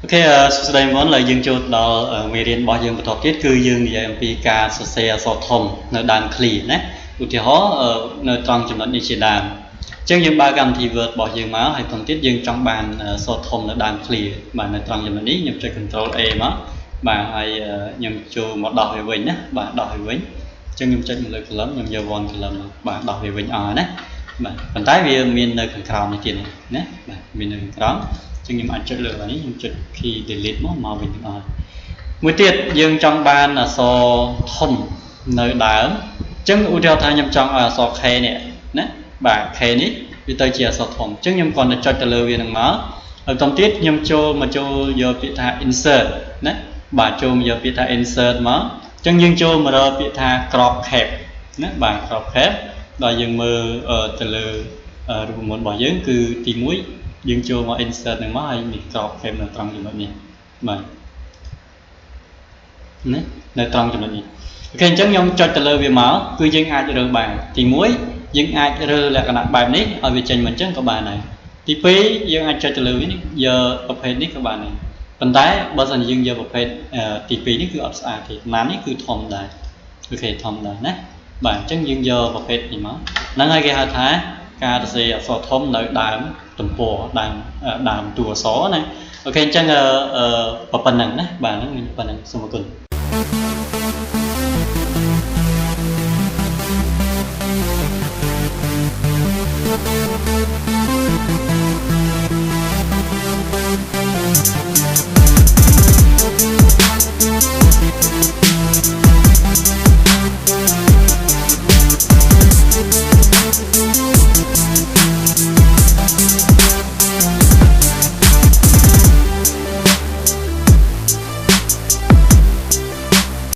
Ok, số đây món là dương chốt đó người điền bao dương một thọ tiết cư dương vậy MP ca số xe số thông nơi đàn khỉ nè, cụ thể ở nơi trongចំណុចនេះជាដើមអញ្ចឹងយើងបើកម្មវិធី Word របស់យើងមកហើយក្នុងទៀតយើងចង់បានសូត្រធំនៅដើម clear បាទនៅត្រង់ចំណុចនេះខ្ញុំចុច Control A មកបាទហើយខ្ញុំចូលមកដោះវាវិញណាបាទដោះវាវិញអញ្ចឹងខ្ញុំចុចមកលើ column ខ្ញុំយក one column បាទដោះវាវិញអស់ណាបាទប៉ុន្តែវាមាននៅខាងក្រោមនេះទៀតណាបាទមាននៅខាងក្រោមអញ្ចឹងខ្ញុំអាចចុចលើកន្លែងនេះខ្ញុំចុច key delete មកវិញទាំងអស់មួយទៀតយើងចង់បានអក្សរធំនៅដើមអញ្ចឹងឧទាហរណ៍ថាខ្ញុំចង់ឲ្យអក្សរ K នេះណាបាទ K នេះវាទៅជាអក្សរធំអញ្ចឹងខ្ញុំគ្រាន់តែចុចទៅលើវានឹងមកហើយបន្តទៀតខ្ញុំចូលយកពាក្យថា insert ណាបាទចូលមកយកពាក្យថា insert មកអញ្ចឹងយើងចូលមករកពាក្យថា crop cap ណាបាទ crop cap ដល់យើងមើលទៅលើរូបមន្តរបស់យើងគឺទី1យើងចូលមក insert នឹងមកហើយមាន crop cap នៅត្រង់ចំណុចនេះបាទណានៅត្រង់ចំណុចនេះអូខេអញ្ចឹងខ្ញុំចុចទៅលើវាមកគឺយើងអាចរើសបានទី1យើងអាចរើសលក្ខណៈបែបនេះឲ្យវាចេញមកអញ្ចឹងក៏បានដែរទី2យើងអាចចុចទៅលើវានេះយកប្រភេទនេះក៏បានដែរប៉ុន្តែបើសិនជាយើងយកប្រភេទទី2នេះគឺអត់ស្អាតទេណានេះគឺធំដែរអូខេធំដែរណាបាទអញ្ចឹងយើងយកប្រភេទនេះមកហ្នឹងហើយគេហៅថាការសរសេរអក្សរធំនៅដើមទំព័រដើមតួអក្សរណាអូខេអញ្ចឹងប៉ុណ្ណឹងណាបាទហ្នឹងប៉ុណ្ណឹងសូមអរគុណ